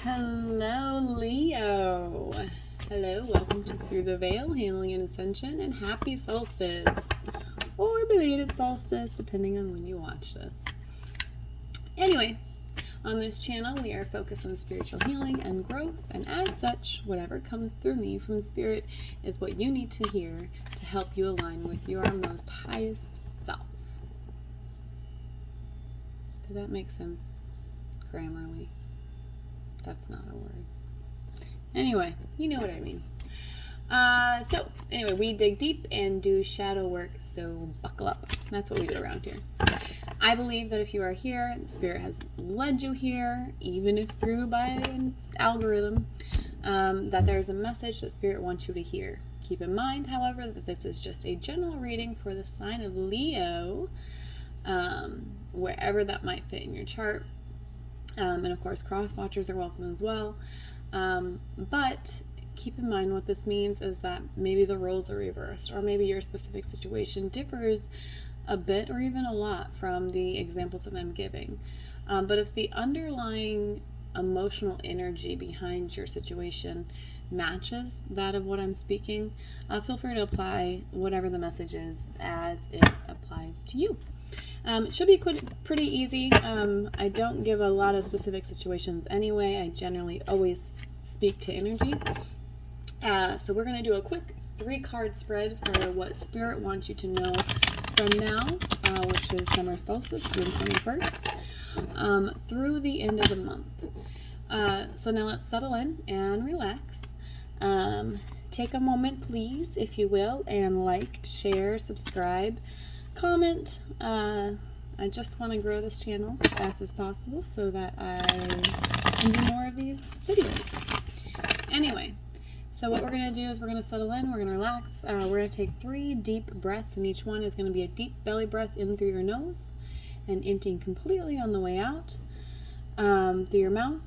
Hello, Leo. Hello, welcome to Through the Veil, Healing and Ascension, and happy solstice, or belated solstice, depending on when you watch this. Anyway, on this channel, we are focused on spiritual healing and growth, and as such, whatever comes through me from Spirit is what you need to hear to help you align with your most highest self. Did that make sense grammarly? That's not a word. Anyway, you know what I mean. Anyway, we dig deep and do shadow work, so buckle up. That's what we do around here. I believe that if you are here, the Spirit has led you here, even if through by an algorithm, that there's a message that Spirit wants you to hear. Keep in mind, however, that this is just a general reading for the sign of Leo, wherever that might fit in your chart. And of course, cross-watchers are welcome as well. But keep in mind what this means is that maybe the roles are reversed, or maybe your specific situation differs a bit or even a lot from the examples that I'm giving. But if the underlying emotional energy behind your situation matches that of what I'm speaking, feel free to apply whatever the message is as it applies to you. It should be pretty easy. I don't give a lot of specific situations anyway. I generally always speak to energy. So we're going to do a quick 3-card spread for what Spirit wants you to know from now, which is summer solstice, June 21st, through the end of the month. So now let's settle in and relax. Take a moment, please, if you will, and like, share, subscribe, comment. I just want to grow this channel as fast as possible so that I can do more of these videos. Anyway, so what we're going to do is we're going to settle in, we're going to relax, we're going to take 3 deep breaths, and each one is going to be a deep belly breath in through your nose and emptying completely on the way out through your mouth.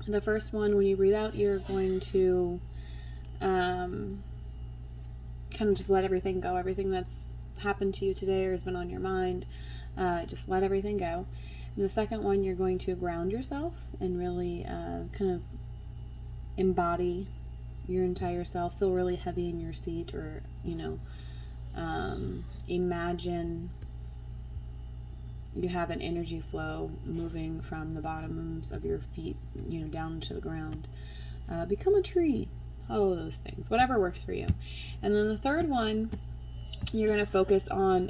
The first one, when you breathe out, you're going to kind of just let everything go, everything that's happened to you today or has been on your mind, just let everything go. And the second one, you're going to ground yourself and really kind of embody your entire self. Feel really heavy in your seat, or imagine you have an energy flow moving from the bottoms of your feet down to the ground. Become a tree, all of those things, whatever works for you. And then the third one, you're going to focus on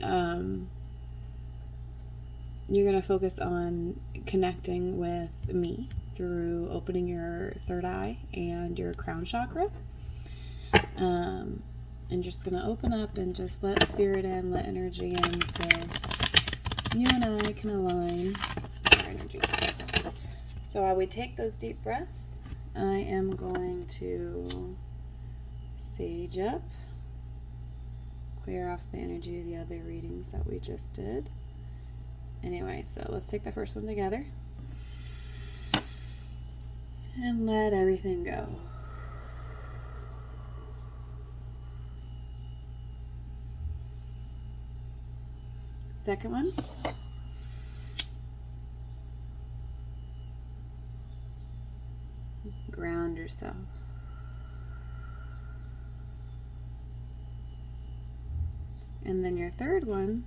connecting with me through opening your third eye and your crown chakra. And just going to open up and just let Spirit in, let energy in, so you and I can align our energies. So while we take those deep breaths, I am going to sage up, clear off the energy of the other readings that we just did. Anyway, so let's take the first one together and let everything go. Second one. Ground yourself. And then your third one,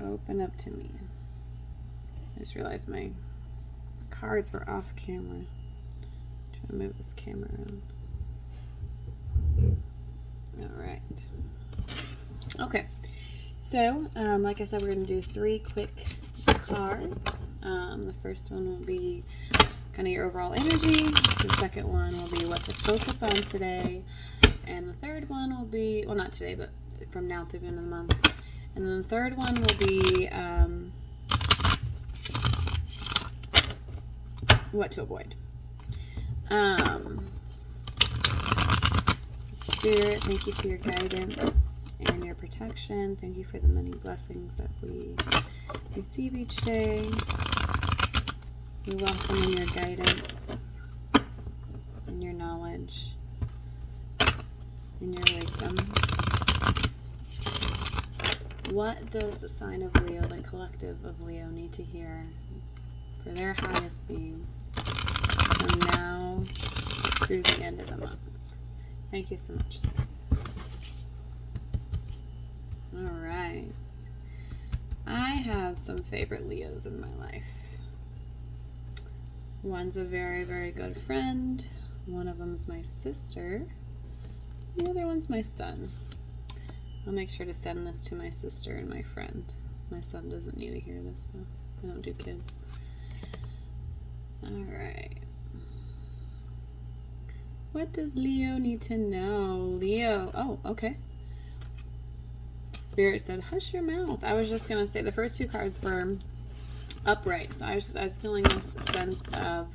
open up to me. I just realized my cards were off camera. I'm trying to move this camera around. Alright. Okay. So, like I said, we're going to do 3 quick cards. The first one will be kind of your overall energy. The second one will be what to focus on today. And the third one will be, well, not today, but from now through the end of the month. And then the third one will be what to avoid. Spirit, thank you for your guidance and your protection. Thank you for the many blessings that we receive each day. We welcome in your guidance and your knowledge and your wisdom. What does the sign of Leo, the collective of Leo, need to hear for their highest being from now through the end of the month? Thank you so much. All right. I have some favorite Leos in my life. One's a very, very good friend. One of them's my sister. The other one's my son. I'll make sure to send this to my sister and my friend. My son doesn't need to hear this, so I don't do kids. Alright. What does Leo need to know? Leo. Oh, okay. Spirit said, hush your mouth. I was just going to say the first two cards were upright. So I was feeling this sense of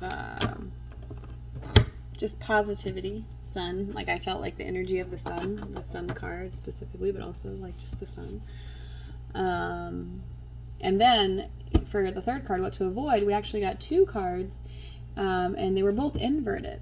just positivity. Sun. Like I felt like the energy of the sun card specifically, but also like just the sun. And then for the third card, what to avoid, we actually got two cards and they were both inverted.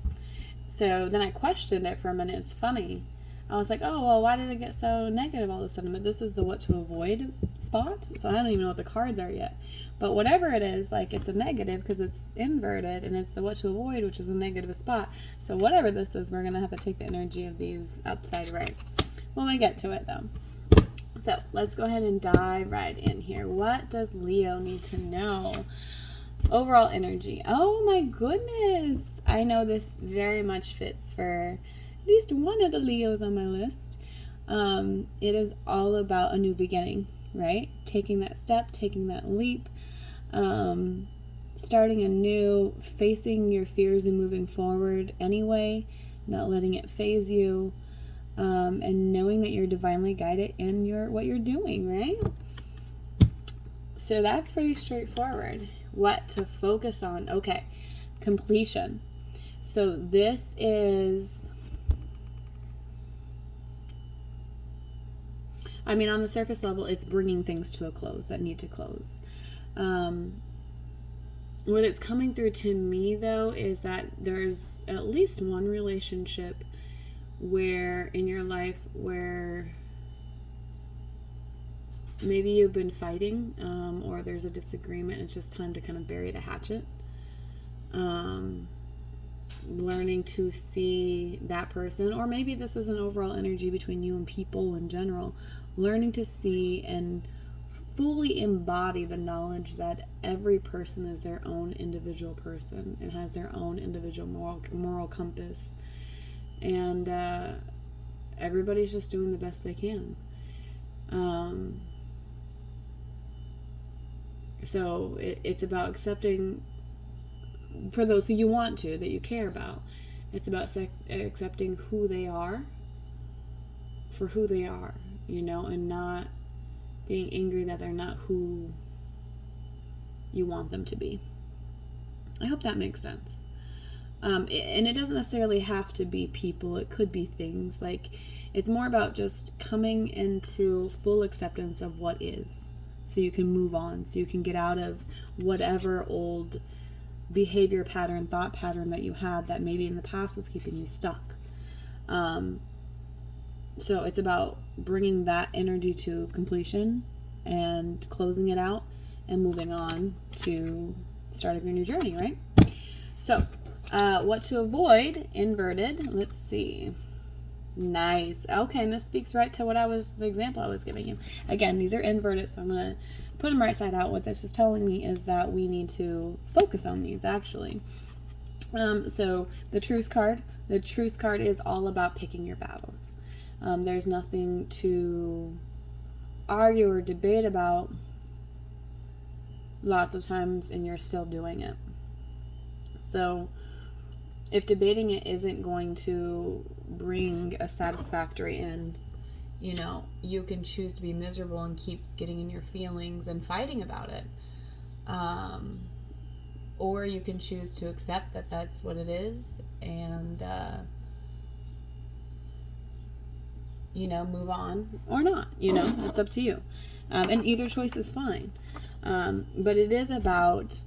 So then I questioned it for a minute. It's funny. I was like, oh, well, why did it get so negative all of a sudden? But this is the what to avoid spot. So I don't even know what the cards are yet. But whatever it is, like it's a negative because it's inverted, and it's the what to avoid, which is a negative spot. So whatever this is, we're going to have to take the energy of these upside right when we get to it, though. So let's go ahead and dive right in here. What does Leo need to know? Overall energy. Oh my goodness. I know this very much fits for at least one of the Leos on my list. It is all about a new beginning, right? Taking that step, taking that leap, starting anew, facing your fears and moving forward anyway, not letting it phase you, and knowing that you're divinely guided in what you're doing, right? So that's pretty straightforward. What to focus on? Okay, completion. So this is, I mean, on the surface level, it's bringing things to a close that need to close. What it's coming through to me, though, is that there's at least one relationship where in your life where maybe you've been fighting, or there's a disagreement. It's just time to kind of bury the hatchet. Learning to see that person, or maybe this is an overall energy between you and people in general, learning to see and fully embody the knowledge that every person is their own individual person and has their own individual moral compass, and everybody's just doing the best they can. So it's about accepting, for those who you want to, that you care about, it's about accepting who they are for who they are, you know, and not being angry that they're not who you want them to be. I hope that makes sense. And it doesn't necessarily have to be people. It could be things. Like, it's more about just coming into full acceptance of what is, so you can move on, so you can get out of whatever old behavior pattern, thought pattern that you had that maybe in the past was keeping you stuck. So it's about bringing that energy to completion and closing it out and moving on to starting your new journey, right? So what to avoid, inverted. Let's see. Nice. Okay, and this speaks right to the example I was giving you. Again, these are inverted, so I'm going to put them right side out. What this is telling me is that we need to focus on these, actually. So the Truce card. The Truce card is all about picking your battles. There's nothing to argue or debate about lots of times, and you're still doing it. So if debating it isn't going to bring a satisfactory end, you know, you can choose to be miserable and keep getting in your feelings and fighting about it. Or you can choose to accept that that's what it is and, you know, move on or not. You know, it's up to you. And either choice is fine. But it is about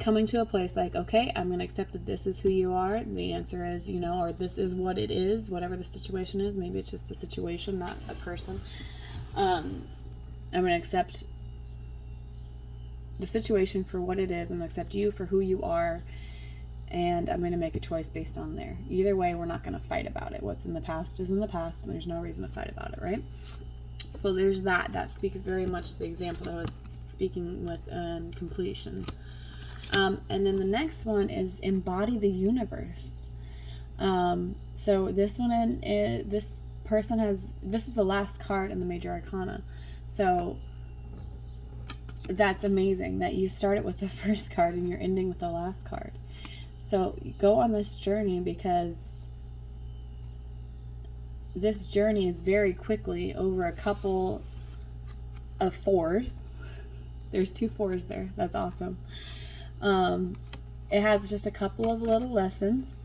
coming to a place like, okay, I'm going to accept that this is who you are. The answer is, you know, or this is what it is, whatever the situation is. Maybe it's just a situation, not a person. I'm going to accept the situation for what it is. I'm going to accept you for who you are. And I'm going to make a choice based on there. Either way, we're not going to fight about it. What's in the past is in the past, and there's no reason to fight about it, right? So there's that. That speaks very much to the example that I was speaking with completion. And then the next one is embody the universe. So this one, this person has, this is the last card in the Major Arcana. So that's amazing that you started with the first card and you're ending with the last card. So go on this journey, because this journey is very quickly over a couple of 4s. There's 2 4s there. That's awesome. It has just a couple of little lessons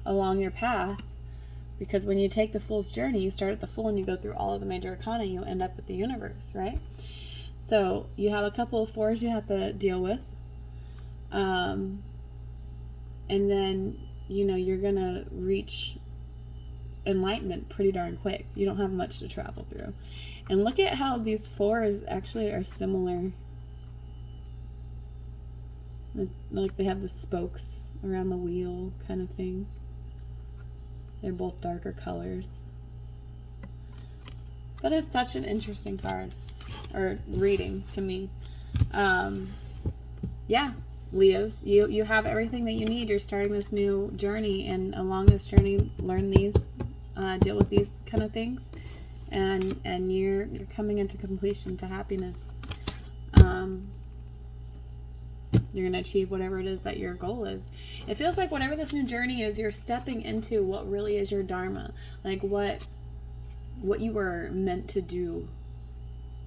along your path, because when you take the Fool's journey, you start at the Fool and you go through all of the Major Arcana, you end up with the Universe, right? So you have a couple of 4s you have to deal with. And then, you know, you're going to reach enlightenment pretty darn quick. You don't have much to travel through. And look at how these 4s actually are similar. Like they have the spokes around the wheel kind of thing. They're both darker colors. But it's such an interesting card, or reading to me. Yeah, Leos, you have everything that you need. You're starting this new journey, and along this journey, learn these, deal with these kind of things, and you're coming into completion, to happiness. You're going to achieve whatever it is that your goal is. It feels like whatever this new journey is, you're stepping into what really is your dharma, like what you were meant to do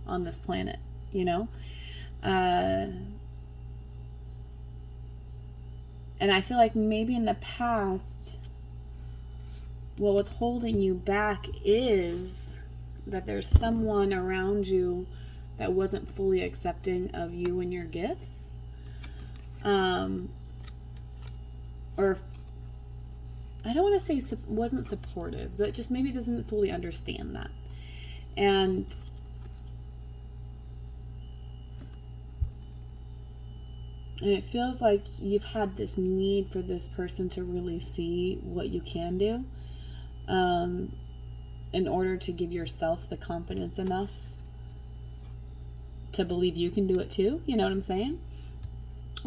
on this planet, you know? And I feel like maybe in the past, what was holding you back is that there's someone around you that wasn't fully accepting of you and your gifts. Or I don't want to say wasn't supportive, but just maybe doesn't fully understand that. And it feels like you've had this need for this person to really see what you can do, in order to give yourself the confidence enough to believe you can do it too. You know what I'm saying?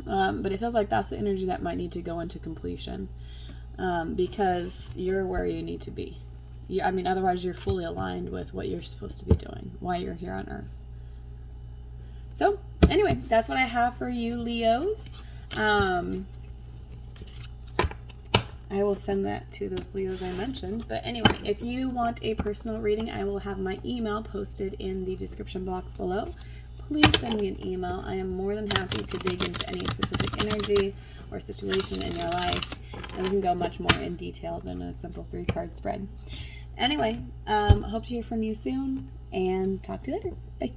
But it feels like that's the energy that might need to go into completion, because you're where you need to be. I mean, otherwise you're fully aligned with what you're supposed to be doing, why you're here on Earth. So anyway, that's what I have for you, Leos. I will send that to those Leos I mentioned. But anyway, if you want a personal reading, I will have my email posted in the description box below. Please send me an email. I am more than happy to dig into any specific energy or situation in your life, and we can go much more in detail than a simple 3-card spread. Anyway, hope to hear from you soon, and talk to you later. Bye.